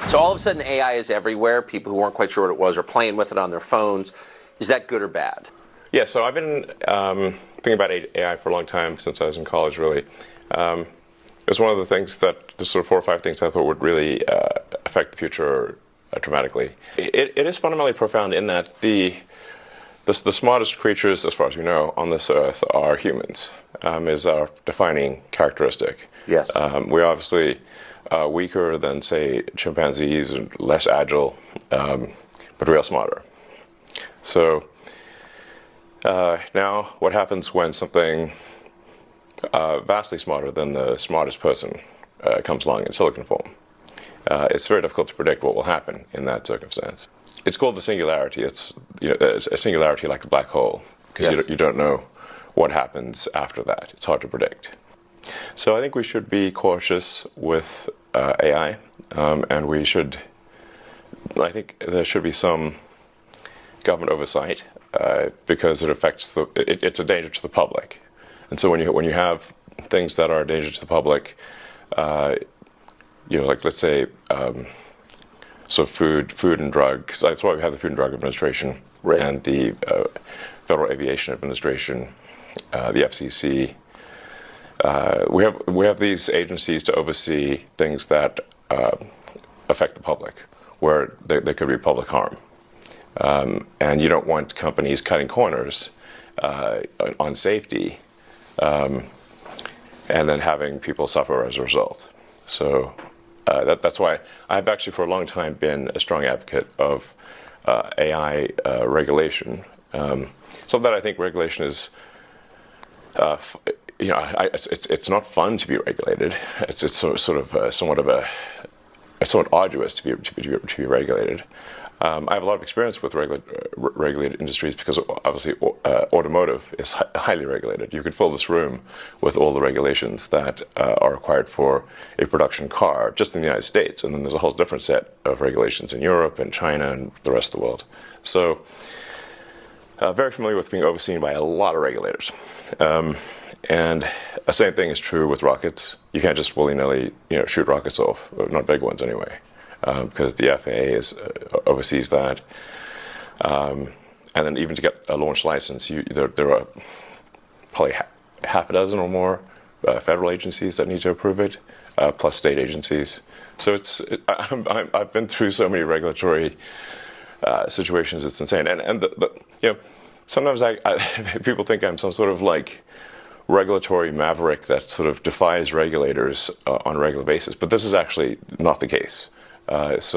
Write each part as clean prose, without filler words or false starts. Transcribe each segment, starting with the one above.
So all of a sudden AI is everywhere. People who weren't quite sure what it was are playing with it on their phones. Is that good or bad? Yeah, so I've been thinking about AI for a long time, since I was in college, really. It was one of the things the sort of 4 or 5 things I thought would really affect the future dramatically. It is fundamentally profound in that the smartest creatures, as far as we know, on this earth are humans, is our defining characteristic. Yes. We're obviously weaker than, say, chimpanzees and less agile, but we are smarter. So now what happens when something vastly smarter than the smartest person comes along in silicon form? It's very difficult to predict what will happen in that circumstance. It's called the singularity. It's a singularity like a black hole, because yes. you don't know what happens after that. It's hard to predict. So I think we should be cautious with AI, and I think there should be some government oversight, because it affects it's a danger to the public. And so when you have things that are a danger to the public, like let's say, so food and drugs. That's why we have the Food and Drug Administration, right, and the Federal Aviation Administration, the FCC. We have these agencies to oversee things that affect the public, where there could be public harm, and you don't want companies cutting corners on safety, and then having people suffer as a result. So that's why I've actually for a long time been a strong advocate of AI regulation. So that I think regulation is, it's not fun to be regulated. It's somewhat arduous to be regulated. I have a lot of experience with regulated industries, because obviously automotive is highly regulated. You could fill this room with all the regulations that are required for a production car just in the United States, and then there's a whole different set of regulations in Europe and China and the rest of the world. So very familiar with being overseen by a lot of regulators. And the same thing is true with rockets. You can't just willy-nilly shoot rockets off, not big ones anyway. Because the FAA oversees that, and then even to get a launch license, there are probably half a dozen or more federal agencies that need to approve it, plus state agencies. So I've been through so many regulatory situations; it's insane. And sometimes people think I'm some sort of like regulatory maverick that sort of defies regulators on a regular basis, but this is actually not the case. Once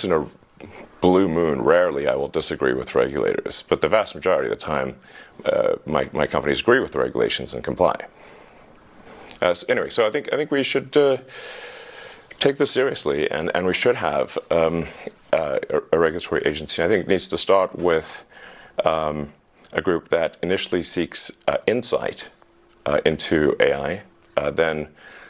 in a blue moon, rarely I will disagree with regulators, but the vast majority of the time, my companies agree with the regulations and comply. Anyway, so I think we should take this seriously, and we should have a regulatory agency. I think it needs to start with a group that initially seeks insight into AI, then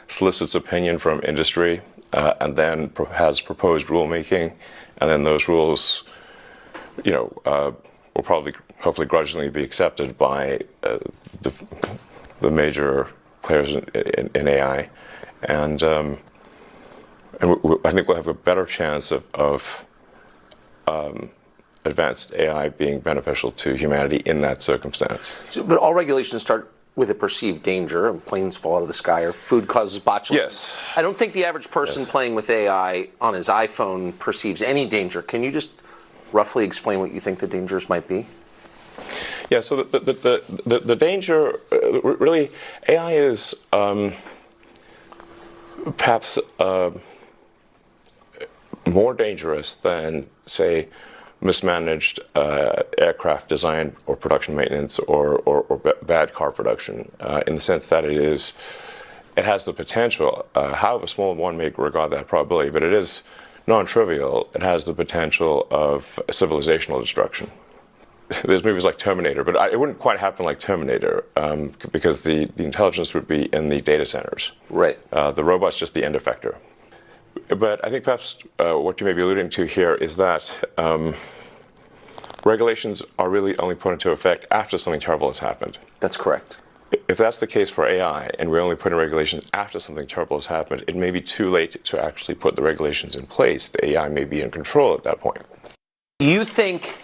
solicits opinion from industry, and then has proposed rulemaking, and then those rules, will probably, hopefully, grudgingly be accepted by the major players in AI, and I think we'll have a better chance of advanced AI being beneficial to humanity in that circumstance. But all regulations start with a perceived danger. Planes fall out of the sky, or food causes botulism. Yes. I don't think the average person playing with AI on his iPhone perceives any danger. Can you just roughly explain what you think the dangers might be? Yeah, so the danger, really, AI is perhaps more dangerous than, say, mismanaged aircraft design or production maintenance or bad car production, in the sense that it has the potential, however small one may regard that probability, but it is non-trivial. It has the potential of civilizational destruction. There's movies like Terminator, but it wouldn't quite happen like Terminator, because the intelligence would be in the data centers. Right. The robot's just the end effector. But I think perhaps what you may be alluding to here is that regulations are really only put into effect after something terrible has happened. That's correct. if that's the case for AI, and we're only putting regulations after something terrible has happened, it may be too late to actually put the regulations in place. The AI may be in control at that point. You think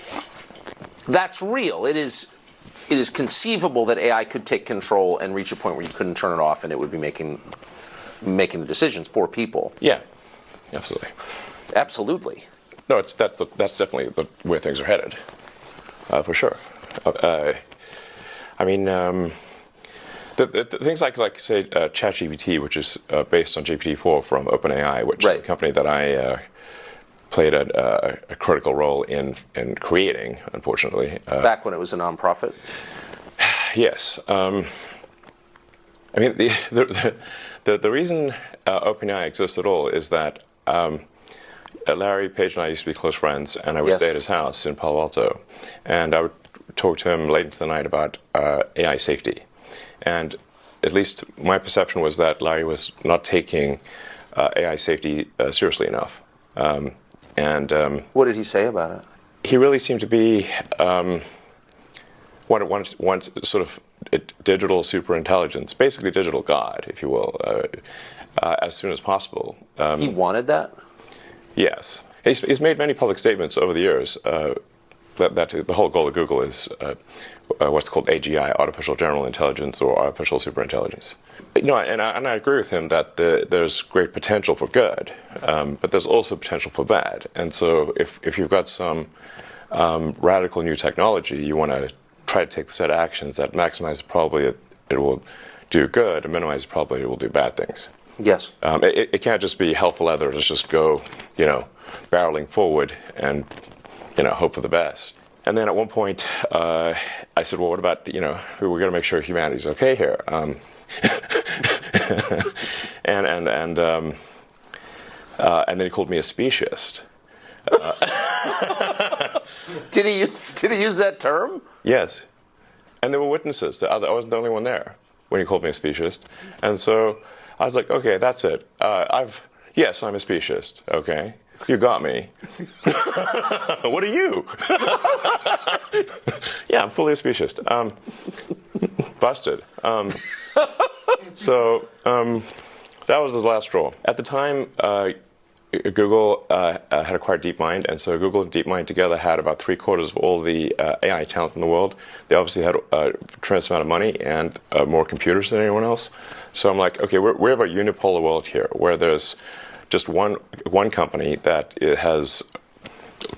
that's real? It is conceivable that AI could take control and reach a point where you couldn't turn it off, and it would be making the decisions for people. Yeah, absolutely. Absolutely. No, that's definitely the way things are headed, for sure. I mean, the things like say ChatGPT, which is based on GPT-4 from OpenAI, which is a company that I played a critical role in creating, unfortunately. Back when it was a nonprofit? Yes. I mean, the reason OpenAI exists at all is that Larry Page and I used to be close friends, and I would stay at his house in Palo Alto, and I would talk to him late into the night about AI safety. And at least my perception was that Larry was not taking AI safety seriously enough. What did he say about it? He really seemed to be one sort of digital superintelligence, basically digital God, if you will, as soon as possible. He wanted that? Yes. He's made many public statements over the years that the whole goal of Google is what's called AGI, artificial general intelligence, or artificial superintelligence. And I agree with him that there's great potential for good, but there's also potential for bad. And so if you've got some radical new technology, you want to try to take the set of actions that maximize the probability that it will do good and minimize the probability it will do bad things. Yes. It can't just be hell for leather. Let's just go, barreling forward and, hope for the best. And then at one point, I said, well, what about, we're going to make sure humanity's okay here. And then he called me a speciesist. Did he use that term? Yes. And there were witnesses. I wasn't the only one there when he called me a speciesist. And so I was like, okay, that's it. Yes, I'm a speciesist. Okay. You got me. What are you? Yeah, I'm fully a speciesist. Busted. So that was the last straw. At the time, Google had acquired DeepMind, and so Google and DeepMind together had about 3/4 of all the AI talent in the world. They obviously had a tremendous amount of money and more computers than anyone else. So I'm like, okay, we have a unipolar world here, where there's just one company that has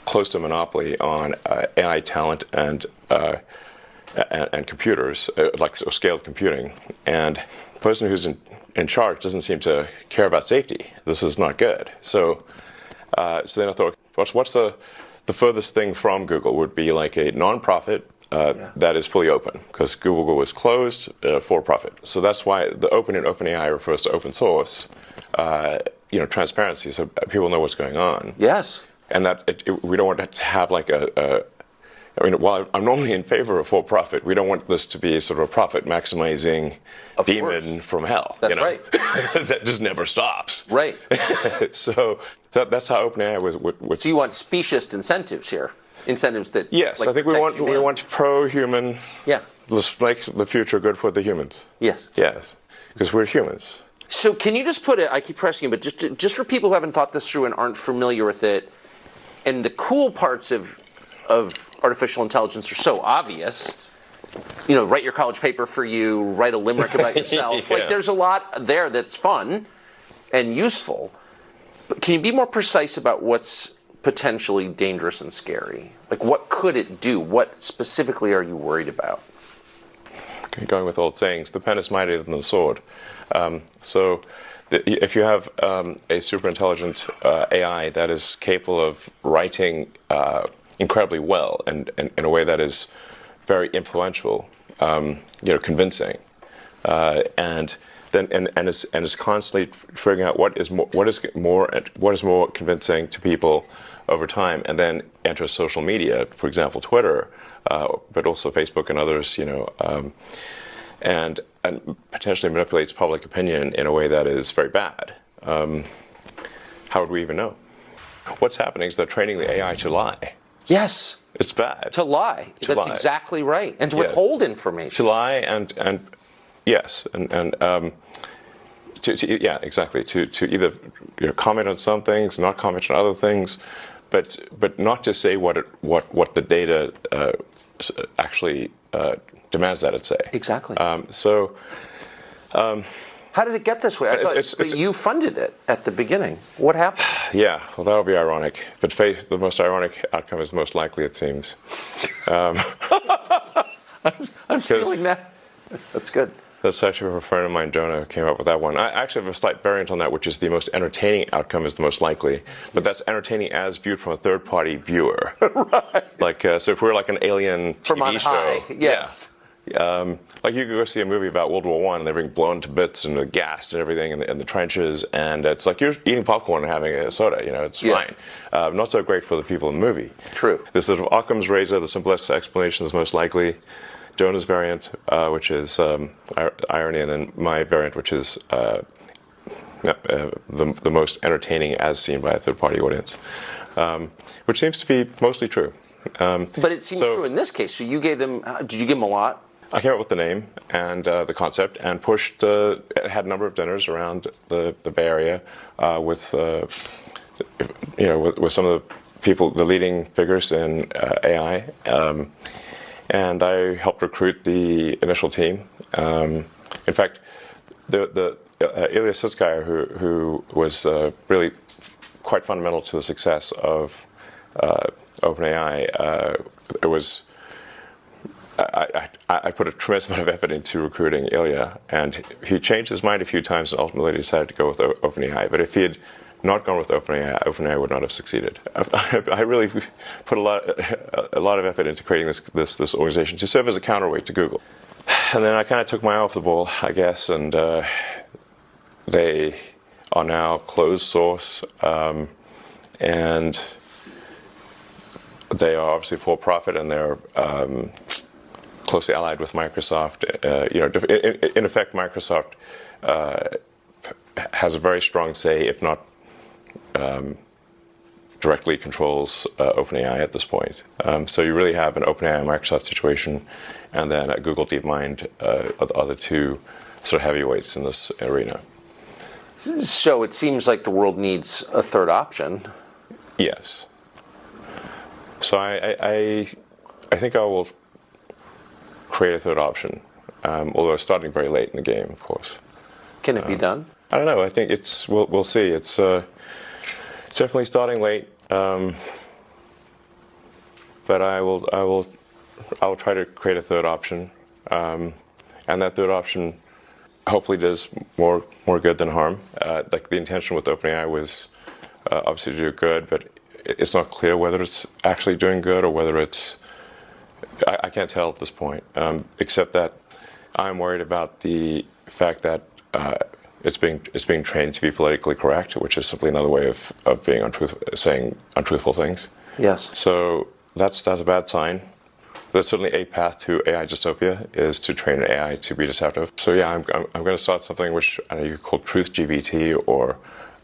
close to a monopoly on AI talent and computers, like scaled computing. And the person who's in charge doesn't seem to care about safety. This is not good. So then I thought, what's the furthest thing from Google would be like a nonprofit that is fully open, because Google was closed for profit. So that's why the open in OpenAI refers to open source, transparency, so people know what's going on. Yes. And that we don't want to have like while I'm normally in favor of for profit, we don't want this to be sort of a profit maximizing demon from hell. That's right. That just never stops. Right. So that's how OpenAI was. So you want speciesist incentives here? Incentives that yes, I think we want pro-human. Yeah. Let's make the future good for the humans. Yes. Yes, because we're humans. So can you just put it? I keep pressing you, but just for people who haven't thought this through and aren't familiar with it, and the cool parts of artificial intelligence are so obvious. Write your college paper for you, write a limerick about yourself. Yeah. Like, there's a lot there that's fun and useful. But can you be more precise about what's potentially dangerous and scary? Like, what could it do? What specifically are you worried about? Okay, going with old sayings, the pen is mightier than the sword. If you have a super intelligent AI that is capable of writing incredibly well and in a way that is very influential, convincing, and is constantly figuring out what is more convincing to people over time, and then enters social media, for example, Twitter, but also Facebook and others, and potentially manipulates public opinion in a way that is very bad. How would we even know? What's happening is they're training the AI to lie. Yes. It's bad. To lie. That's exactly right. And to withhold information. To lie and Yes, yeah, exactly. To either comment on some things, not comment on other things, but not to say what the data actually demands that it say. Exactly. How did it get this way? I thought you funded it at the beginning. What happened? Yeah, well, that'll be ironic. But the most ironic outcome is the most likely, it seems. I'm stealing that. That's good. That's actually a friend of mine, Jonah, who came up with that one. I actually have a slight variant on that, which is the most entertaining outcome is the most likely. But that's entertaining as viewed from a third-party viewer. Right. Like, so if we're like an alien from TV on show. High. Yes. Yeah. Like you could go see a movie about World War I and they're being blown to bits and gassed and everything in the trenches, and it's like you're eating popcorn and having a soda. It's fine. Not so great for the people in the movie. True. This is Occam's razor. The simplest explanation is most likely. Jonah's variant, which is irony, and then my variant, which is the most entertaining as seen by a third-party audience, which seems to be mostly true. But it seems true in this case. So you gave them, did you give them a lot? I came up with the name and the concept and pushed, had a number of dinners around the Bay Area with some of the people, the leading figures in AI. And I helped recruit the initial team. In fact, the Ilya Sutskever, who was really quite fundamental to the success of OpenAI, I put a tremendous amount of effort into recruiting Ilya, and he changed his mind a few times and ultimately decided to go with OpenAI. But if he had not gone with OpenAI, OpenAI would not have succeeded. I really put a lot of effort into creating this organization to serve as a counterweight to Google. And then I kind of took my eye off the ball, I guess, and they are now closed source, and they are obviously for profit, and they're closely allied with Microsoft. In effect, Microsoft has a very strong say, if not directly controls OpenAI at this point. So you really have an OpenAI Microsoft situation, and then Google DeepMind are the two sort of heavyweights in this arena. So it seems like the world needs a third option. Yes. So I think I will create a third option, although it's starting very late in the game, of course. Can it be done? I don't know. I think we'll see. It's definitely starting late, but I'll try to create a third option, and that third option hopefully does more good than harm. Like the intention with OpenAI was obviously to do good, but it's not clear whether it's actually doing good or whether it's. I can't tell at this point, except that I'm worried about the fact that it's being trained to be politically correct, which is simply another way of being saying untruthful things. Yes. So that's a bad sign. There's certainly a path to AI dystopia is to train an AI to be deceptive. So yeah, I'm going to start something which I know you could call TruthGPT, or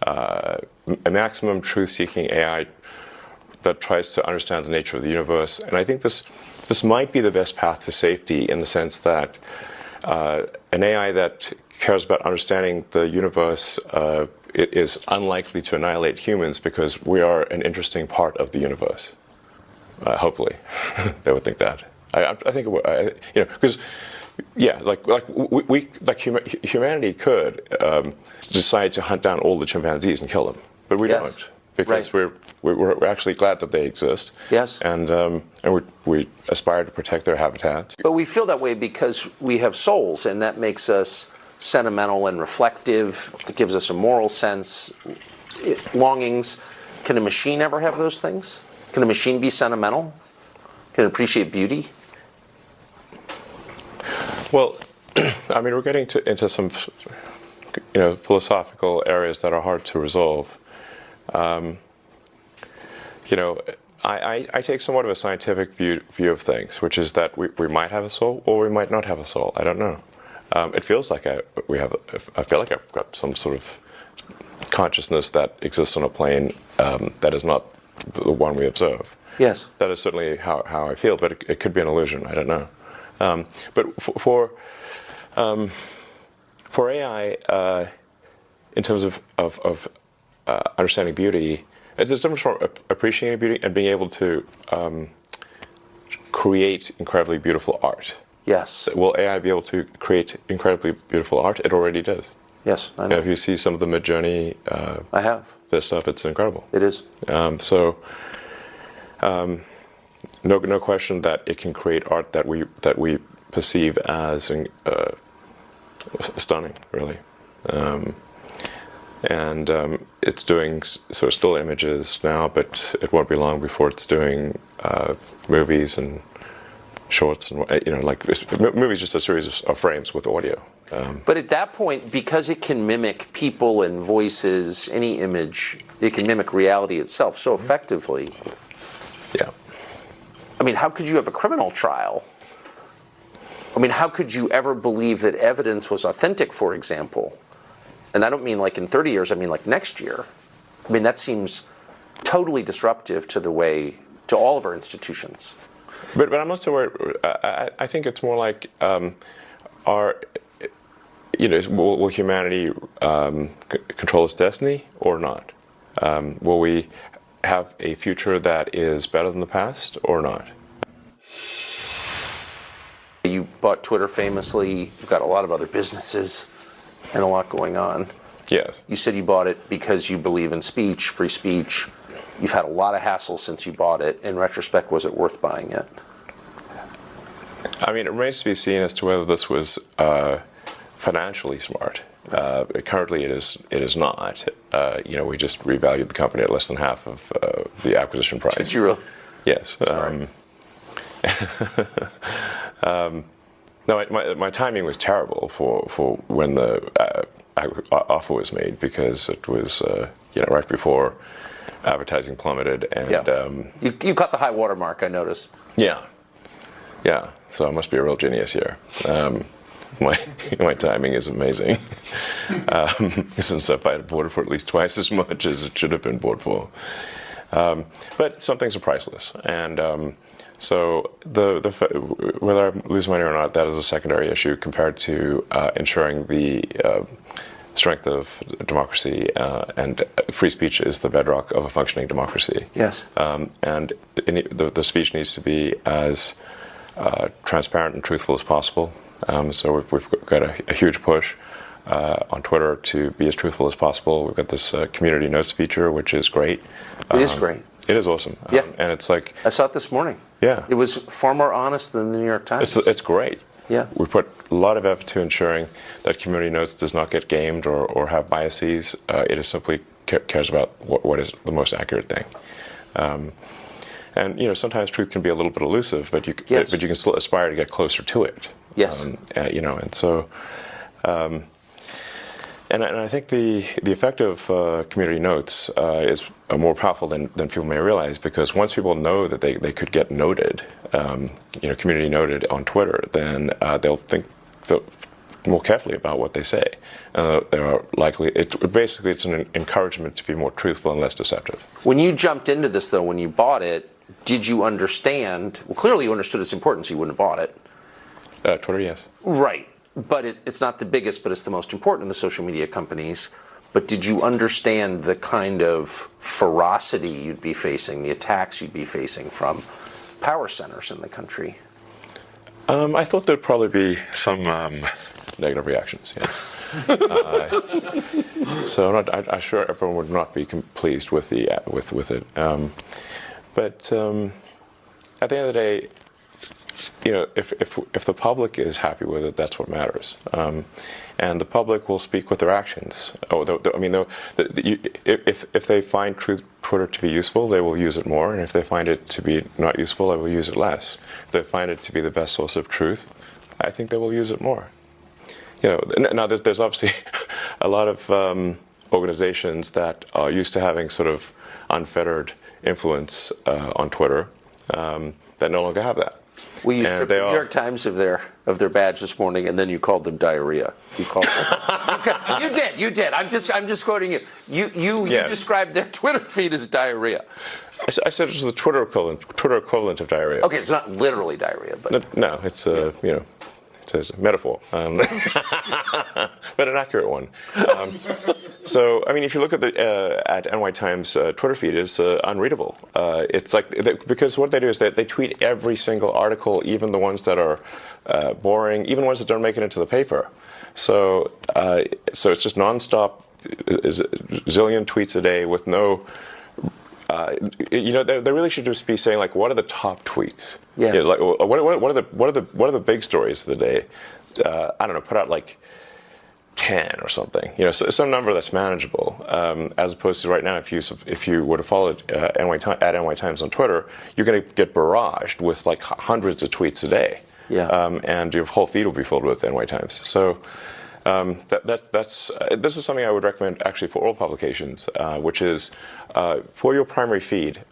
a maximum truth-seeking AI that tries to understand the nature of the universe. And I think this might be the best path to safety, in the sense that an AI that cares about understanding the universe it is unlikely to annihilate humans, because we are an interesting part of the universe. Hopefully, they would think that. I think because humanity could decide to hunt down all the chimpanzees and kill them, but we don't, because we're actually glad that they exist. Yes, and we aspire to protect their habitats. But we feel that way because we have souls, and that makes us sentimental and reflective. It gives us a moral sense, longings. Can a machine ever have those things? Can a machine be sentimental? Can it appreciate beauty? Well, I mean, we're getting into some, philosophical areas that are hard to resolve. I take somewhat of a scientific view of things, which is that we might have a soul or we might not have a soul. I don't know. It feels like I feel like I've got some sort of consciousness that exists on a plane that is not the one we observe. Yes. That is certainly how I feel, but it could be an illusion. I don't know. But for For AI, in terms of understanding beauty, there's a difference from appreciating beauty and being able to create incredibly beautiful art. Yes. Will AI be able to create incredibly beautiful art? It already does. Yes, I know. If you see some of the Midjourney, I have. This stuff, it's incredible. It is. No question that it can create art that we perceive as stunning, really. It's doing sort of still images now, but it won't be long before it's doing movies and shorts, and movies just a series of frames with audio. But at that point, because it can mimic people and voices, any image, it can mimic reality itself so effectively. Yeah. I mean, how could you have a criminal trial? I mean, how could you ever believe that evidence was authentic, for example? And I don't mean like in 30 years, I mean like next year. I mean, that seems totally disruptive to all of our institutions. But I'm not so worried. I think it's more like, will humanity control its destiny or not? Will we have a future that is better than the past or not? You bought Twitter famously. You've got a lot of other businesses and a lot going on. Yes. You said you bought it because you believe in speech, free speech. You've had a lot of hassle since you bought it. In retrospect, was it worth buying it? I mean, it remains to be seen as to whether this was financially smart. Currently, it is not. We just revalued the company at less than half of the acquisition price. Did you really? Yes. Sorry. No, my timing was terrible for when the offer was made, because it was right before advertising plummeted, and you caught the high water mark, I noticed. Yeah. So I must be a real genius here. My timing is amazing, since if I had bought it for at least twice as much as it should have been bought for. But some things are priceless, and so whether I lose money or not, that is a secondary issue compared to ensuring the strength of democracy, and free speech is the bedrock of a functioning democracy. Yes. And the speech needs to be as transparent and truthful as possible. So we've got a huge push on Twitter to be as truthful as possible. We've got this community notes feature, which is great. It is great. It is awesome. Yeah. And it's like, I saw it this morning. Yeah. It was far more honest than the New York Times. It's great. Yeah. We put a lot of effort to ensuring that community notes does not get gamed or have biases. It is simply cares about what is the most accurate thing. And sometimes truth can be a little bit elusive, but you can still aspire to get closer to it. Yes. And so, and I think the effect of community notes is more powerful than people may realize, because once people know that they could get noted, community noted on Twitter, then they'll think more carefully about what they say. They are likely. It's an encouragement to be more truthful and less deceptive. When you jumped into this, though, when you bought it, did you understand? Well, clearly you understood its importance. You wouldn't have bought it. Twitter, yes. Right. But it's not the biggest, but it's the most important in the social media companies. But did you understand the kind of ferocity you'd be facing, the attacks you'd be facing from power centers in the country? I thought there'd probably be some negative reactions, yes. So I'm sure everyone would not be pleased with it. But at the end of the day, if the public is happy with it, that's what matters. And the public will speak with their actions. If they find Twitter to be useful, they will use it more. And if they find it to be not useful, they will use it less. If they find it to be the best source of truth, I think they will use it more. Now there's obviously a lot of organizations that are used to having sort of unfettered influence on Twitter that no longer have that. Well, you stripped the New York Times of their badge this morning, and then you called them diarrhea. You did. I'm just quoting you. You described their Twitter feed as diarrhea. I said it was the Twitter equivalent of diarrhea. Okay, it's not literally diarrhea, but no, it's it's a metaphor, but an accurate one. So, I mean, if you look at the at NY Times Twitter feed, it's unreadable. It's like because what they do is they tweet every single article, even the ones that are boring, even ones that don't make it into the paper. So it's just nonstop, zillion tweets a day with no. They really should just be saying, like, what are the top tweets? Yes. You know, like, what are the big stories of the day? I don't know. Put out like 10 or something. You know, so some number that's manageable. As opposed to right now, if you were to follow NY Times on Twitter, you're going to get barraged with like hundreds of tweets a day. Yeah. And your whole feed will be filled with NY Times. So. This is something I would recommend actually for all publications, which is for your primary feed,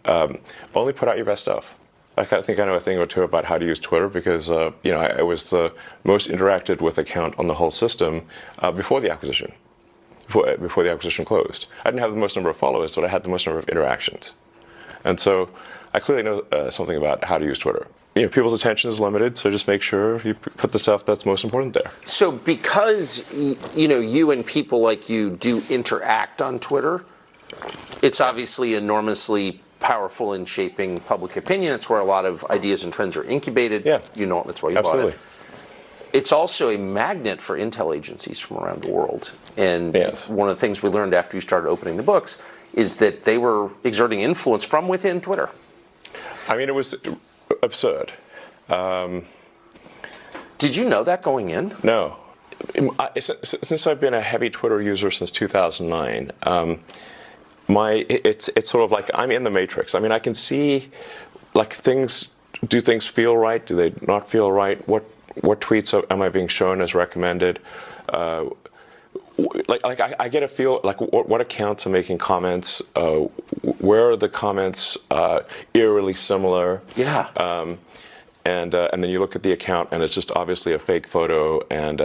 only put out your best stuff. I think I know a thing or two about how to use Twitter because I was the most interacted with account on the whole system before the acquisition, before the acquisition closed. I didn't have the most number of followers, but I had the most number of interactions, and so I clearly know something about how to use Twitter. You know, people's attention is limited, so just make sure you put the stuff that's most important there. So because, you and people like you do interact on Twitter, it's obviously enormously powerful in shaping public opinion. It's where a lot of ideas and trends are incubated. Yeah. That's why you Absolutely. bought it. It's also a magnet for intel agencies from around the world. And yes. One of the things we learned after you started opening the books is that they were exerting influence from within Twitter. I mean, it was absurd. Did you know that going in? No. Since I've been a heavy Twitter user since 2009, it's sort of like I'm in the matrix. I mean, I can see like things. Do things feel right? Do they not feel right? What tweets am I being shown as recommended? I get a feel like what accounts are making comments. Where are the comments eerily similar? Yeah. And then you look at the account, and it's just obviously a fake photo, and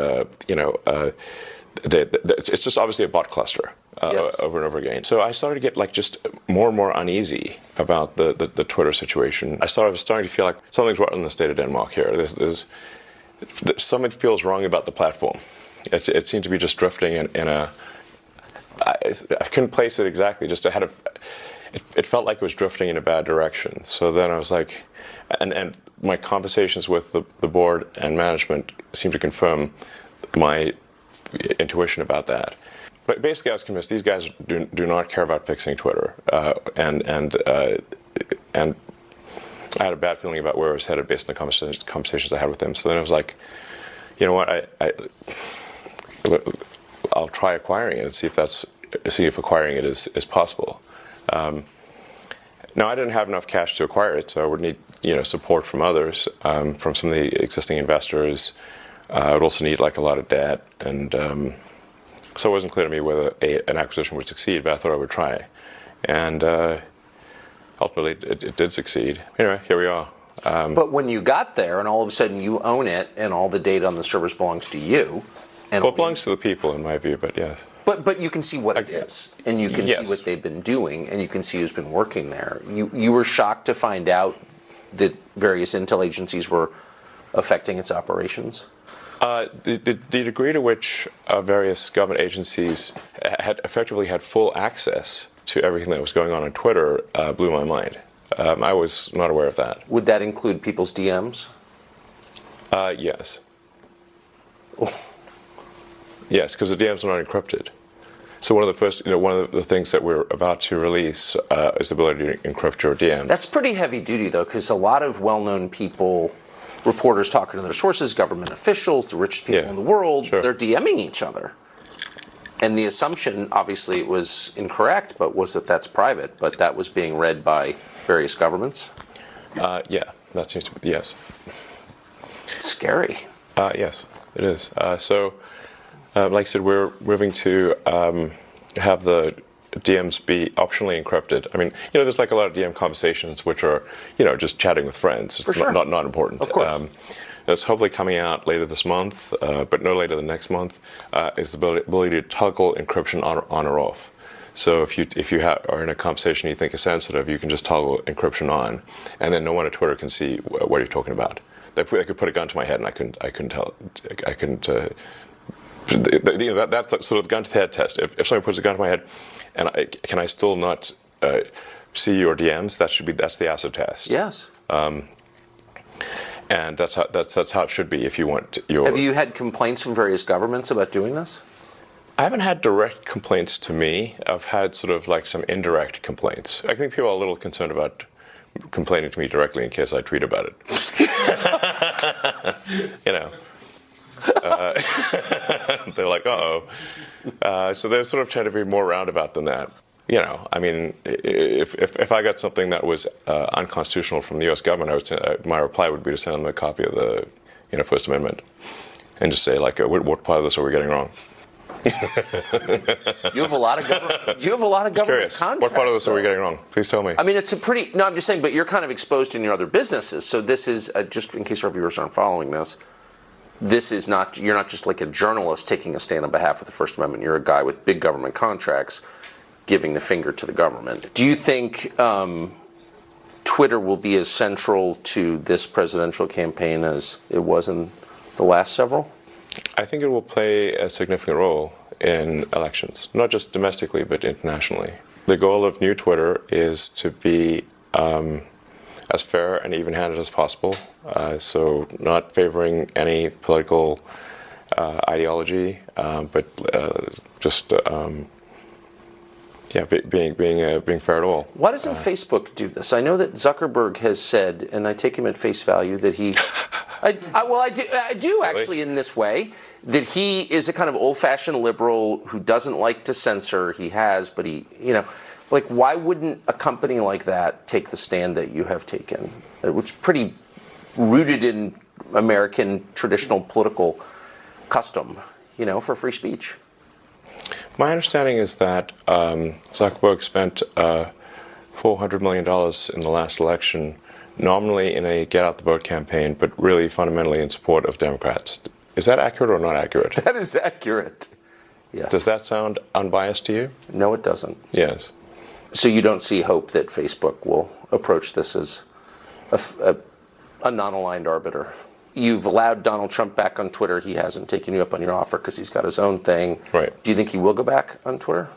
it's just obviously a bot cluster Yes. over and over again. So I started to get like just more and more uneasy about the Twitter situation. I was starting to feel like something's wrong in the state of Denmark here. There's something feels wrong about the platform. It seemed to be just drifting in a. I couldn't place it exactly. Just it felt like it was drifting in a bad direction. So then I was like, and my conversations with the board and management seemed to confirm my intuition about that. But basically, I was convinced these guys do not care about fixing Twitter, and I had a bad feeling about where I was headed based on the conversations I had with them. So then I was like, you know what, I'll try acquiring it and see if acquiring it is possible. Now, I didn't have enough cash to acquire it, so I would need support from others, from some of the existing investors. I would also need like a lot of debt, and so it wasn't clear to me whether an acquisition would succeed, but I thought I would try. And ultimately, it did succeed. Anyway, here we are. But when you got there and all of a sudden you own it and all the data on the servers belongs to you. And Well, it belongs to the people in my view, but yes. But you can see what it is, and you can Yes. see what they've been doing, and you can see who's been working there. You were shocked to find out that various intel agencies were affecting its operations? The degree to which various government agencies had effectively had full access to everything that was going on Twitter blew my mind. I was not aware of that. Would that include people's DMs? Yes. Yes, because the DMs are not encrypted. So one of the things that we're about to release is the ability to encrypt your DMs. That's pretty heavy duty, though, because a lot of well-known people, reporters talking to their sources, government officials, the richest people in the world, Sure. they're DMing each other. And the assumption, obviously it was incorrect, but was that that's private, but that was being read by various governments? Yeah, that seems to be, yes. It's scary. Yes, it is. Like I said, we're moving to have the DMs be optionally encrypted. I mean, there's like a lot of DM conversations which are, just chatting with friends. It's sure. not important. Of course. It's hopefully coming out later this month, but no later than next month, is the ability to toggle encryption on or off. So if you are in a conversation you think is sensitive, you can just toggle encryption on, and then no one at Twitter can see what you're talking about. they could put a gun to my head and I couldn't tell. I couldn't. That's sort of the gun to the head test. If somebody puts a gun to my head, and can I still not see your DMs? That's the acid test. Yes. And that's how it should be if you want your. Have you had complaints from various governments about doing this? I haven't had direct complaints to me. I've had sort of like some indirect complaints. I think people are a little concerned about complaining to me directly in case I tweet about it. You know. They're like, uh-oh. So they're sort of trying to be more roundabout than that. You know, I mean, if I got something that was unconstitutional from the U.S. government, I would say, my reply would be to send them a copy of the First Amendment and just say, like, what part of this are we getting wrong? You have a lot of government contracts. What part of this are we getting wrong? Please tell me. I mean, it's a pretty. No, I'm just saying, but you're kind of exposed in your other businesses. So this is just in case our viewers aren't following this. This is not. You're not just like a journalist taking a stand on behalf of the First Amendment. You're a guy with big government contracts, giving the finger to the government. Do you think Twitter will be as central to this presidential campaign as it was in the last several? I think it will play a significant role in elections, not just domestically, but internationally. The goal of New Twitter is to be as fair and even-handed as possible, so not favoring any political ideology, but just being fair at all. Why doesn't Facebook do this? I know that Zuckerberg has said, and I take him at face value, that he. I do actually in this way, that he is a kind of old-fashioned liberal who doesn't like to censor. He has, but like, why wouldn't a company like that take the stand that you have taken, which is pretty rooted in American traditional political custom, for free speech? My understanding is that Zuckerberg spent $400 million in the last election, nominally in a get-out-the-vote campaign, but really fundamentally in support of Democrats. Is that accurate or not accurate? That is accurate. Yes. Does that sound unbiased to you? No, it doesn't. Yes. So you don't see hope that Facebook will approach this as a non-aligned arbiter? You've allowed Donald Trump back on Twitter. He hasn't taken you up on your offer because he's got his own thing. Right. Do you think he will go back on Twitter?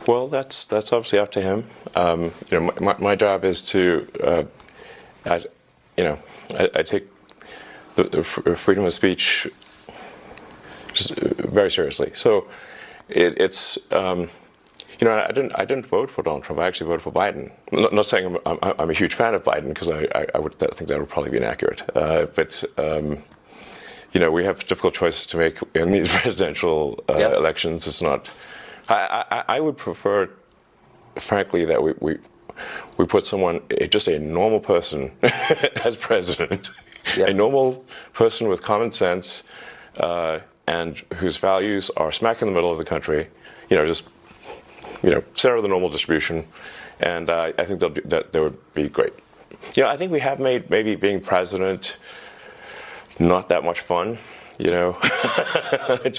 Well, that's obviously up to him. My job is to, I take the freedom of speech just very seriously. So it's. I didn't vote for Donald Trump. I actually voted for Biden. Not saying I'm a huge fan of Biden, because I would think that would probably be inaccurate. But we have difficult choices to make in these presidential elections. It's not. I would prefer, frankly, that we put someone, just a normal person, as president, a normal person with common sense, and whose values are smack in the middle of the country. Center of the normal distribution, and I think that would be great. I think we have made maybe being president not that much fun, to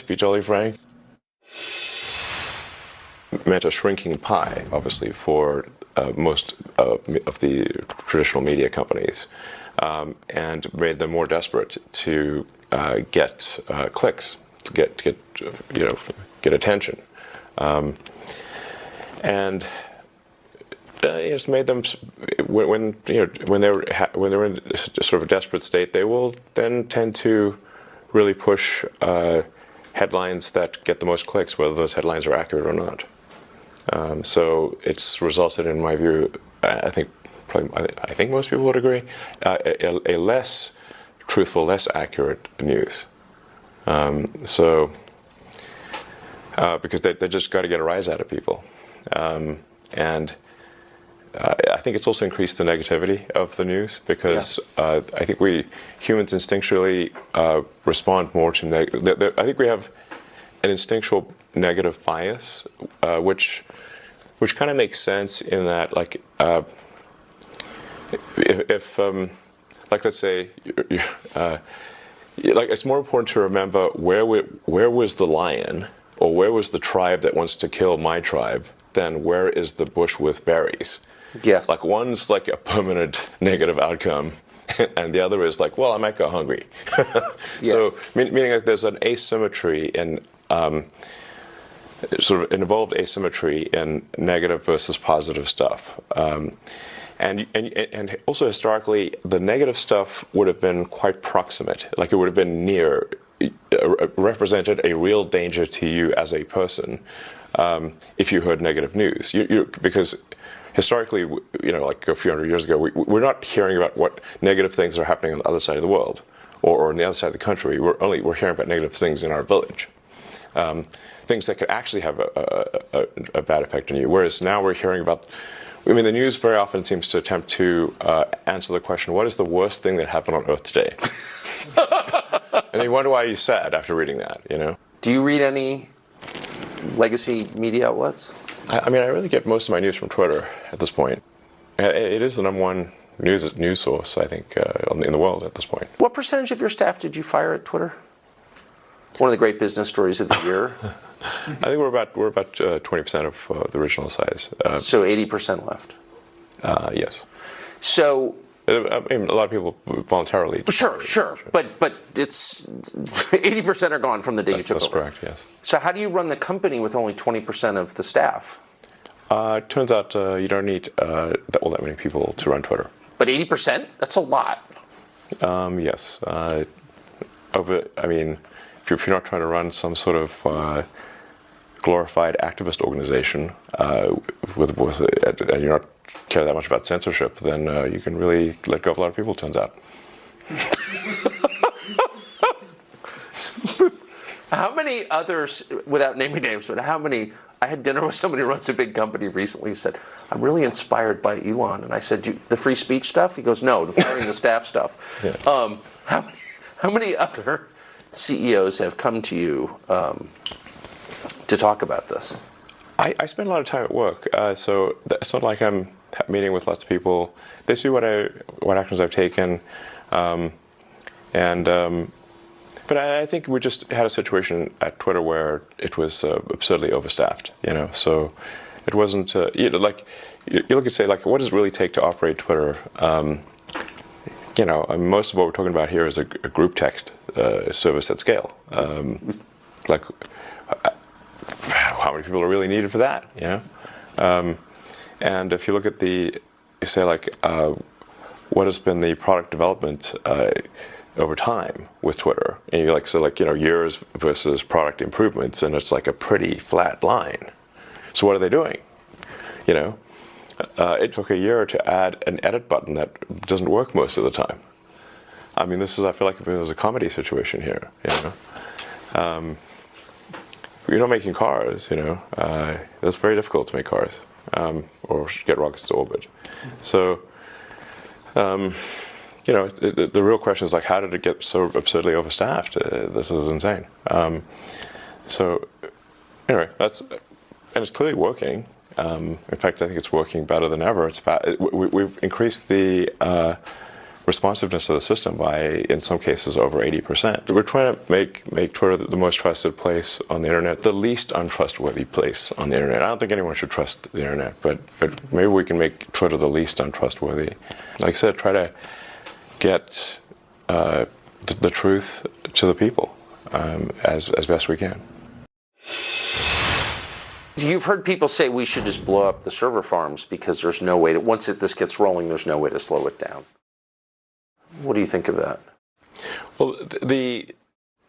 be totally frank. Meant a shrinking pie, obviously, for most of the traditional media companies, and made them more desperate to get clicks, to get attention. And it's made them, when they're in sort of a desperate state, they will then tend to really push headlines that get the most clicks, whether those headlines are accurate or not. So it's resulted, in my view, I think most people would agree, a less truthful, less accurate news. Because they just got to get a rise out of people. And I think it's also increased the negativity of the news, because I think we humans instinctually respond more to I think we have an instinctual negative bias, which kind of makes sense in that, like, if let's say, it's more important to remember where was the lion, or where was the tribe that wants to kill my tribe, than where is the bush with berries. Yes. Like, one's like a permanent negative outcome, and the other is like, well, I might go hungry. So meaning like there's an asymmetry in sort of involved asymmetry in negative versus positive stuff. And also historically, the negative stuff would have been quite proximate, like it would have been near, represented a real danger to you as a person if you heard negative news. Because historically, like a few hundred years ago, we're not hearing about what negative things are happening on the other side of the world or on the other side of the country. We're hearing about negative things in our village. Things that could actually have a bad effect on you. Whereas now we're hearing about, the news very often seems to attempt to answer the question, what is the worst thing that happened on Earth today? And you wonder why you're sad after reading that, Do you read any legacy media outlets? I really get most of my news from Twitter at this point. It is the #1 news source, I think, in the world at this point. What percentage of your staff did you fire at Twitter? One of the great business stories of the year. I think we're about 20% of the original size. So 80% left. Yes. So a lot of people voluntarily. Sure, but it's 80% are gone from the day you took over. That's correct. Yes. So how do you run the company with only 20% of the staff? It turns out you don't need that many people to run Twitter. But 80%? That's a lot. Yes. If you're not trying to run some sort of glorified activist organization and you're not care that much about censorship, then you can really let go of a lot of people, it turns out. How many others, without naming names, but I had dinner with somebody who runs a big company recently who said, I'm really inspired by Elon. And I said, the free speech stuff? He goes, no, the firing the staff stuff. Yeah. How many other CEOs have come to you to talk about this? I spend a lot of time at work, so it's not like I'm meeting with lots of people. They see what actions I've taken, but I think we just had a situation at Twitter where it was absurdly overstaffed. So it wasn't like you look at say like what does it really take to operate Twitter? Most of what we're talking about here is a group text service at scale. Like, how many people are really needed for that? And if you look at what has been the product development over time with Twitter, and years versus product improvements, and it's like a pretty flat line. So what are they doing? It took a year to add an edit button that doesn't work most of the time. I feel like there's a comedy situation here. You're not making cars, it's very difficult to make cars or get rockets to orbit. So, the real question is like, how did it get so absurdly overstaffed? This is insane. So, anyway, and it's clearly working. In fact, I think it's working better than ever. We've increased the responsiveness of the system by, in some cases, over 80%. We're trying to make Twitter the most trusted place on the internet, the least untrustworthy place on the internet. I don't think anyone should trust the internet, but maybe we can make Twitter the least untrustworthy. Like I said, try to get the truth to the people as best we can. You've heard people say we should just blow up the server farms because there's no way to, once this gets rolling, there's no way to slow it down. What do you think of that? Well, the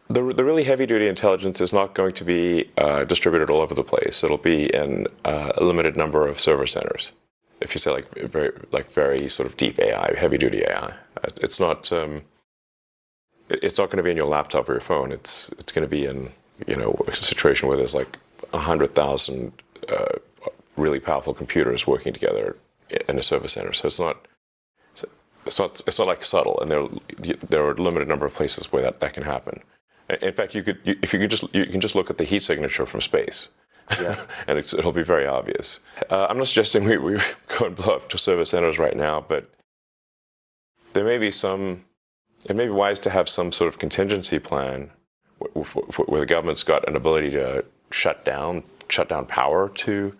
really heavy-duty intelligence is not going to be distributed all over the place. It'll be in a limited number of server centers. If you say very sort of deep AI, heavy-duty AI, it's not going to be in your laptop or your phone. It's going to be in a situation where there's like 100,000 really powerful computers working together in a server center. So it's not like subtle, and there are a limited number of places where that can happen. In fact, you can just look at the heat signature from space, yeah. And it'll be very obvious. I'm not suggesting we go and blow up to server centers right now, but there may be it may be wise to have some sort of contingency plan where the government's got an ability to shut down power to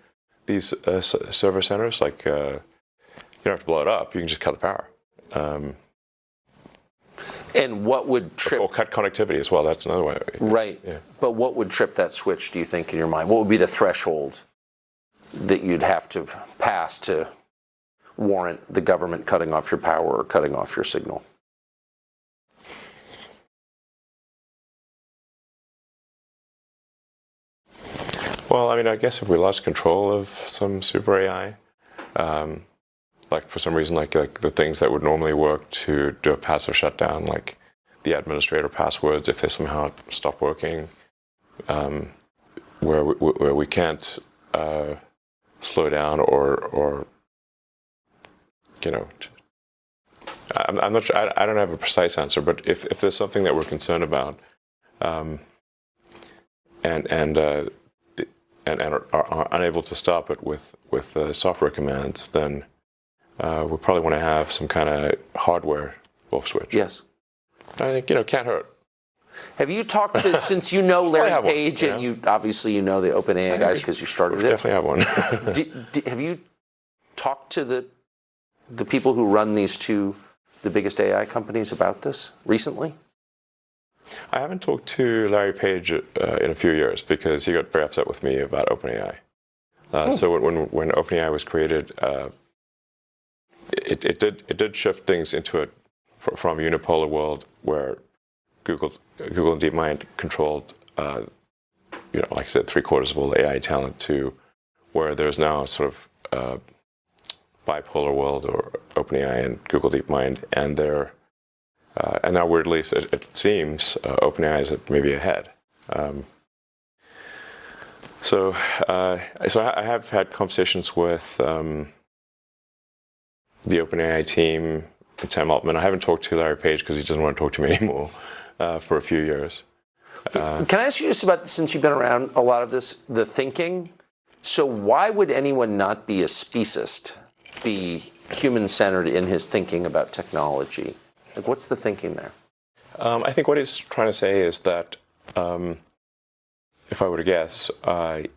these server centers. Like you don't have to blow it up; you can just cut the power. And what would trip... Or cut connectivity as well. That's another way. Right. Yeah. But what would trip that switch, do you think, in your mind? What would be the threshold that you'd have to pass to warrant the government cutting off your power or cutting off your signal? Well, I mean, I guess if we lost control of some super AI, like for some reason, like the things that would normally work to do a passive shutdown, like the administrator passwords, if they somehow stop working, where we can't slow down or I'm not sure. I don't have a precise answer, but if there's something that we're concerned about, and are unable to stop it with software commands, then we probably want to have some kind of hardware off switch. Yes. I think, can't hurt. Have you talked to, since you know Larry Page, and you obviously you know the OpenAI guys because you started it? Definitely have one. Have you talked to the people who run the biggest AI companies about this recently? I haven't talked to Larry Page in a few years because he got very upset with me about OpenAI. So when OpenAI was created, it did shift things into from a unipolar world where Google and DeepMind controlled, like I said, 3/4 of all the AI talent, to where there's now sort of bipolar world, or OpenAI and Google DeepMind, and they're and now weirdly, it seems OpenAI is maybe ahead. So I have had conversations with the OpenAI team, Sam Altman. I haven't talked to Larry Page because he doesn't want to talk to me anymore for a few years. Can I ask you just about, since you've been around a lot of this, the thinking? So why would anyone not be a speciesist, be human-centered in his thinking about technology? Like, what's the thinking there? I think what he's trying to say is that, if I were to guess, that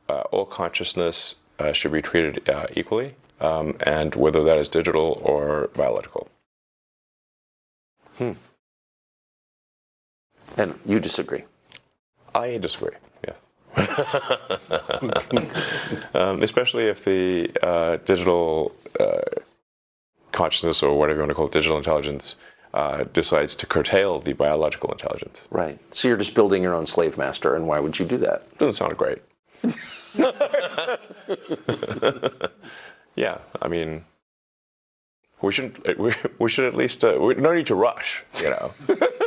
all consciousness should be treated equally, and whether that is digital or biological. And you disagree? I disagree, yeah. Especially if the digital consciousness, or whatever you want to call it, digital intelligence, decides to curtail the biological intelligence. Right. So you're just building your own slave master, and why would you do that? Doesn't sound great. Yeah, I mean, we should at least we no need to rush.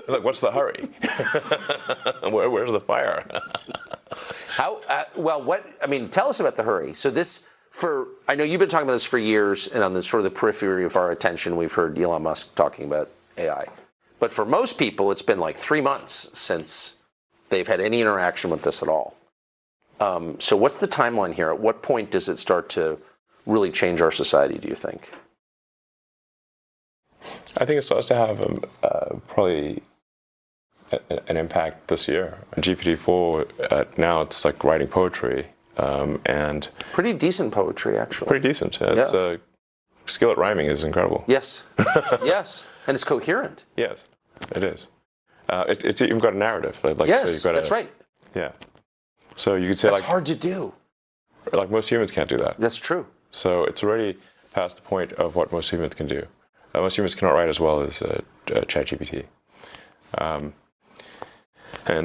Like, what's the hurry? Where's the fire? How? Tell us about the hurry. So I know you've been talking about this for years, and on the sort of the periphery of our attention, we've heard Elon Musk talking about AI. But for most people, it's been like 3 months since they've had any interaction with this at all. So what's the timeline here? At what point does it start to really change our society, do you think? I think it starts to have probably an impact this year. GPT-4, now it's like writing poetry. And pretty decent poetry, actually. Pretty decent. Its skill at rhyming is incredible. Yes. Yes. And it's coherent. Yes, it is. It's even got a narrative. Yes, that's right. Yeah. So you could say that's hard to do. Like, most humans can't do that. That's true. So it's already past the point of what most humans can do. Most humans cannot write as well as ChatGPT. And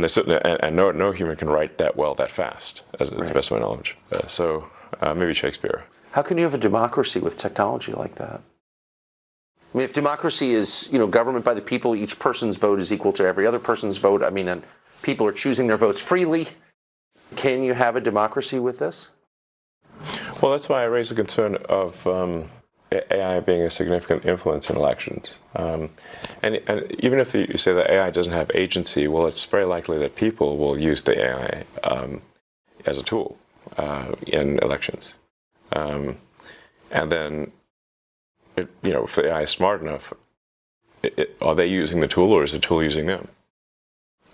no human can write that well, that fast, as the best of my knowledge. So maybe Shakespeare. How can you have a democracy with technology like that? I mean, if democracy is, government by the people, each person's vote is equal to every other person's vote. I mean, and people are choosing their votes freely. Can you have a democracy with this? Well, that's why I raised the concern of AI being a significant influence in elections. And even if you say that AI doesn't have agency, well, it's very likely that people will use the AI as a tool in elections. And then, if the AI is smart enough, are they using the tool, or is the tool using them?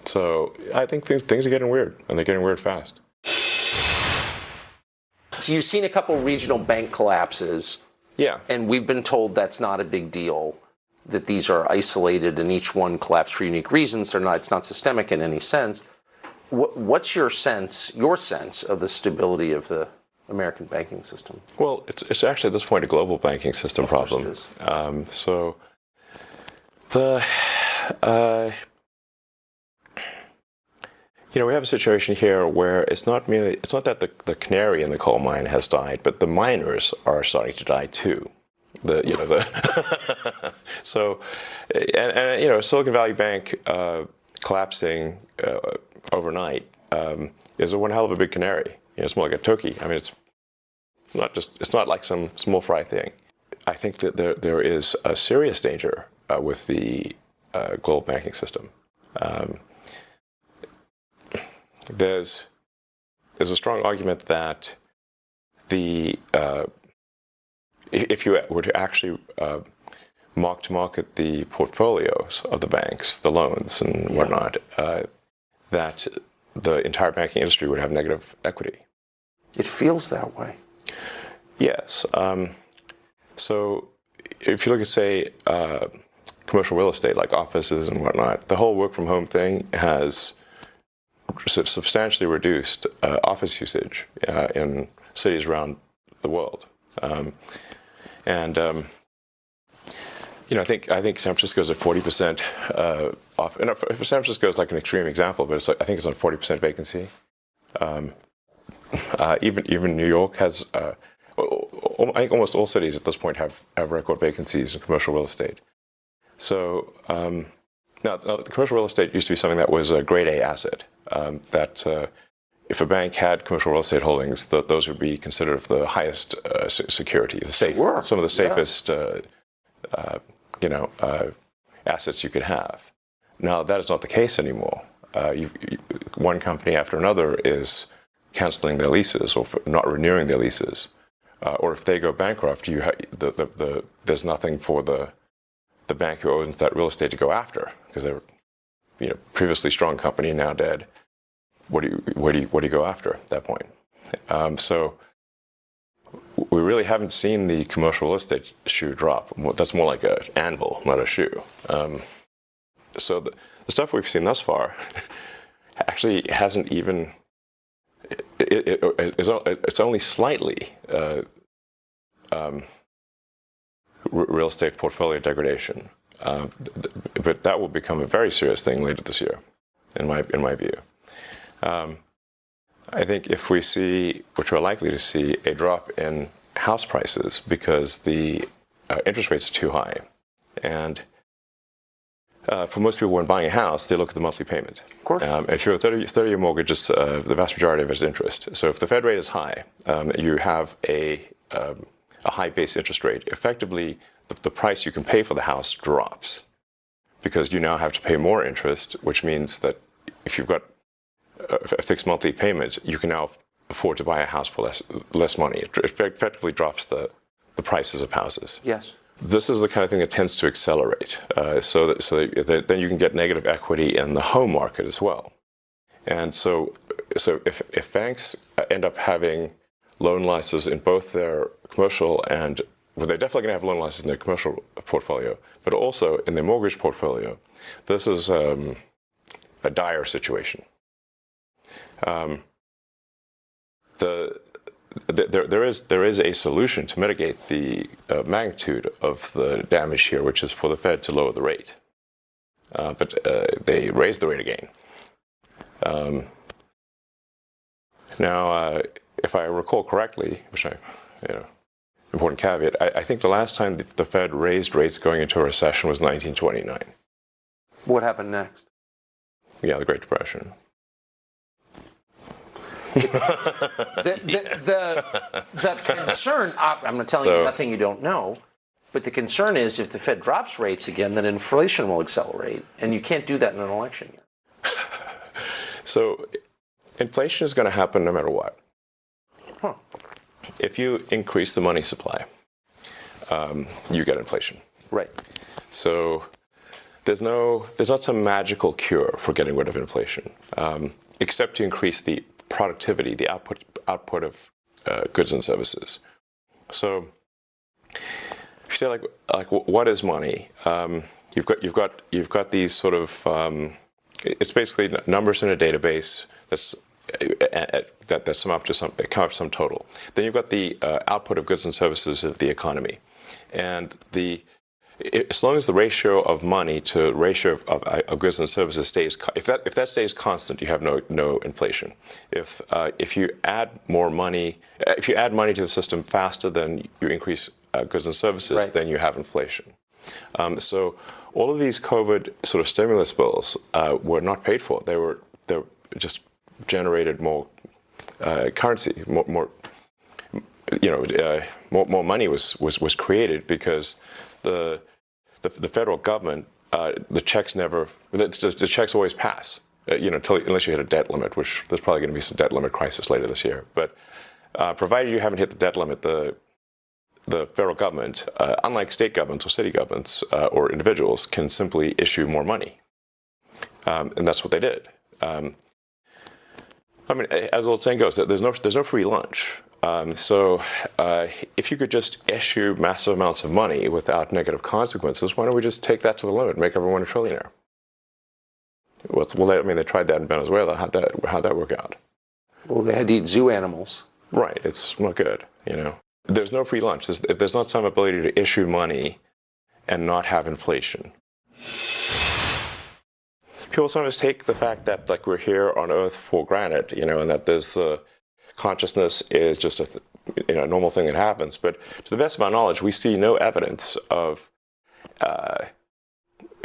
So I think things are getting weird, and they're getting weird fast. So you've seen a couple regional bank collapses. Yeah. And we've been told that's not a big deal. that these are isolated and each one collapsed for unique reasons. It's not systemic in any sense. What's your sense of the stability of the American banking system? Well, it's actually at this point a global banking system problem. It is. So the we have a situation here where it's not that the canary in the coal mine has died, but the miners are starting to die too. So Silicon Valley Bank collapsing overnight is one hell of a big canary. It's more like a turkey. I mean, it's not like some small fry thing. I think that there is a serious danger with the global banking system. There's a strong argument that if you were to actually mark to market the portfolios of the banks, the loans and whatnot, that the entire banking industry would have negative equity. It feels that way. Yes. So if you look at, say, commercial real estate, like offices and whatnot, the whole work from home thing has substantially reduced office usage in cities around the world. I think San Francisco is at 40% off. And San Francisco is like an extreme example, but I think it's on 40% vacancy. Even New York has. I think almost all cities at this point have record vacancies in commercial real estate. So now the commercial real estate used to be something that was a grade A asset. That if a bank had commercial real estate holdings, those would be considered the highest security, some of the safest, assets you could have. Now that is not the case anymore. One company after another is canceling their leases or not renewing their leases, or if they go bankrupt, there's nothing for the bank who owns that real estate to go after because they're previously strong company now dead. What do you go after at that point? So we really haven't seen the commercial real estate shoe drop. That's more like an anvil, not a shoe. So the stuff we've seen thus far actually hasn't even. It's only slightly real estate portfolio degradation, but that will become a very serious thing later this year, in my view. I think if we see, which we're likely to see, a drop in house prices because the interest rates are too high, and for most people when buying a house, they look at the monthly payment. Of course. If you're a 30-year mortgage, the vast majority of it is interest. So if the Fed rate is high, you have a high base interest rate. Effectively, the price you can pay for the house drops because you now have to pay more interest, which means that if you've got a fixed monthly payment, you can now afford to buy a house for less money. It effectively drops the prices of houses. Yes. This is the kind of thing that tends to accelerate, so that then you can get negative equity in the home market as well. And so if banks end up having loan losses in both their commercial and, well, they're definitely going to have loan losses in their commercial portfolio, but also in their mortgage portfolio, this is a dire situation. There is a solution to mitigate the magnitude of the damage here, which is for the Fed to lower the rate. But they raised the rate again. Now, if I recall correctly, which important caveat, I think the last time the Fed raised rates going into a recession was 1929. What happened next? Yeah, the Great Depression. The concern, I'm not telling you nothing you don't know, but the concern is if the Fed drops rates again, then inflation will accelerate, and you can't do that in an election year. So inflation is going to happen no matter what. Huh. If you increase the money supply, you get inflation. Right. So there's not some magical cure for getting rid of inflation, except to increase the productivity, the output of goods and services. So you say like what is money? You've got these sort of it's basically numbers in a database that sum up to some total. Then you've got the output of goods and services of the economy, and as long as the ratio of money to ratio of goods and services stays, if that stays constant, you have no inflation. If you add more money, if you add money to the system faster than you increase goods and services, right, then you have inflation. So all of these COVID sort of stimulus bills were not paid for. They just generated more currency, more money was created because the federal government, the checks always pass, unless you hit a debt limit, which there's probably going to be some debt limit crisis later this year. But provided you haven't hit the debt limit, the federal government, unlike state governments or city governments or individuals, can simply issue more money, and that's what they did. I mean, as the old saying goes, there's no free lunch. So if you could just issue massive amounts of money without negative consequences, why don't we just take that to the limit and make everyone a trillionaire? They tried that in Venezuela. How'd that work out? Well, they had to eat zoo animals. Right. It's not good, There's no free lunch. There's not some ability to issue money and not have inflation. People sometimes take the fact that we're here on Earth for granted, and that there's consciousness is just a normal thing that happens. But to the best of our knowledge, we see no evidence of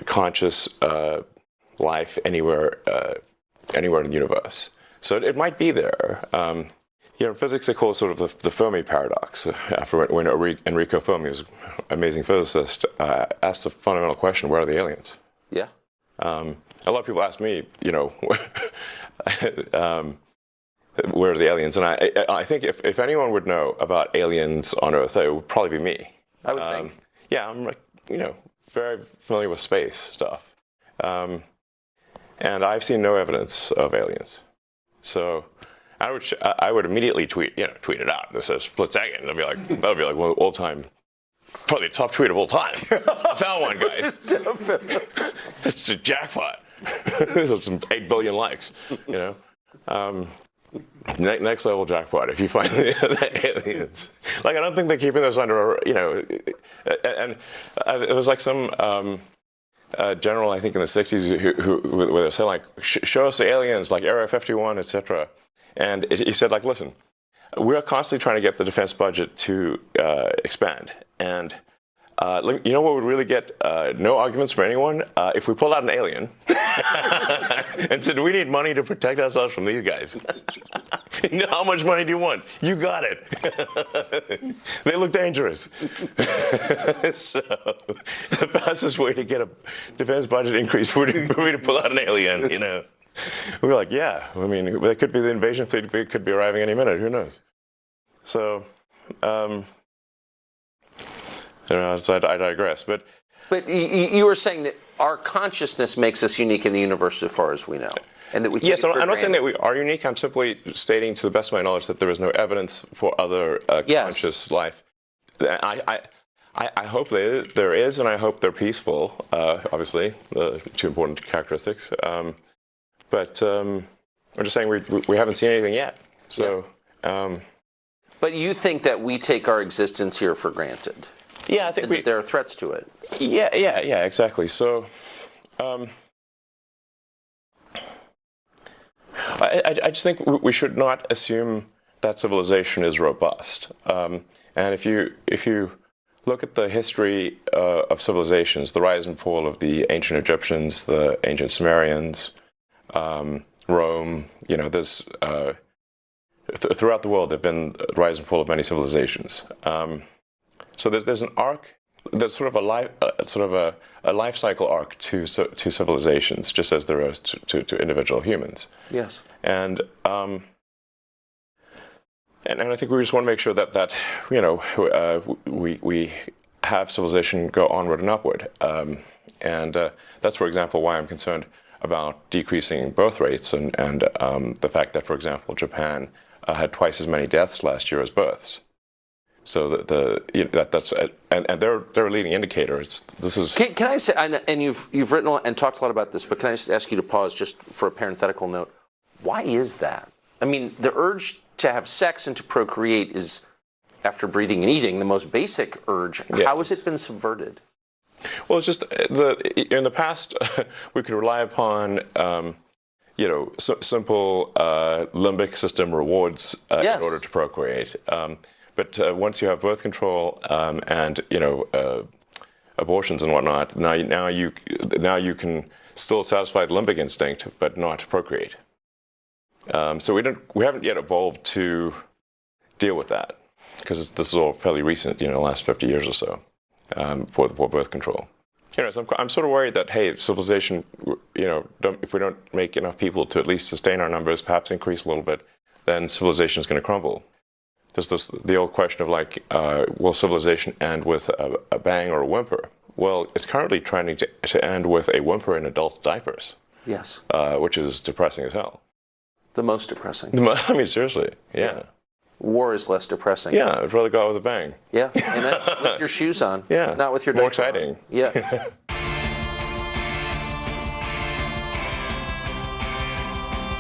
conscious life anywhere in the universe. So it might be there. In physics, they call it sort of the Fermi paradox. After when Enrico Fermi, was an amazing physicist, asked the fundamental question: where are the aliens? Yeah. A lot of people ask me, where are the aliens? And I think if anyone would know about aliens on Earth, it would probably be me. I would think. Yeah, I'm very familiar with space stuff, and I've seen no evidence of aliens. So I would immediately tweet it out. This is split second. That'd be like one of all time. Probably the top tweet of all time. I found one, guys. It's a jackpot. This is some 8 billion likes, Next level jackpot if you find the aliens. I don't think they're keeping this under, and it was like some general, I think in the 60s, where they saying show us the aliens, like Area 51, etc. And he said listen, we're constantly trying to get the defense budget to expand. And you know what would really get no arguments from anyone? If we pulled out an alien and said, we need money to protect ourselves from these guys. How much money do you want? You got it. They look dangerous. So the fastest way to get a defense budget increase would be for me to pull out an alien, We were like, yeah. There could be the invasion fleet could be arriving any minute. Who knows? So, so I digress. But you were saying that our consciousness makes us unique in the universe as far as we know, and that we take yes, it for I'm not saying granted. that we are unique. I'm simply stating, to the best of my knowledge, that there is no evidence for other conscious life. I hope there is, and I hope they're peaceful. Obviously, the two important characteristics. But I'm just saying we haven't seen anything yet. So. Yeah. But you think that we take our existence here for granted? Yeah, I think that there are threats to it. Yeah, exactly. So, I just think we should not assume that civilization is robust. And if you look at the history of civilizations, the rise and fall of the ancient Egyptians, the ancient Sumerians, Rome, there's throughout the world there've been a rise and fall of many civilizations. So there's an arc. There's sort of a life cycle arc to civilizations, just as there is to individual humans. Yes. And I think we just want to make sure that we have civilization go onward and upward. And that's, for example, why I'm concerned about decreasing birth rates and the fact that, for example, Japan had twice as many deaths last year as births. So that's and they're a leading indicator. Can I say, and you've written and talked a lot about this, but can I just ask you to pause just for a parenthetical note? Why is that? I mean, the urge to have sex and to procreate is, after breathing and eating, the most basic urge. Yes. How has it been subverted? Well, it's just in the past we could rely upon simple limbic system rewards in order to procreate. But once you have birth control and abortions and whatnot, now you can still satisfy the limbic instinct, but not procreate. So we haven't yet evolved to deal with that, because this is all fairly recent, the last 50 years or so, for birth control. So I'm sort of worried that, hey, civilization, if we don't make enough people to at least sustain our numbers, perhaps increase a little bit, then civilization is going to crumble. There's the old question of will civilization end with a bang or a whimper? Well, it's currently trying to end with a whimper in adult diapers. Yes. Which is depressing as hell. The most depressing. I mean, seriously, yeah. War is less depressing. Yeah, I'd rather go out with a bang. Yeah, and with your shoes on. Yeah, not with your more diaper exciting. on. Yeah.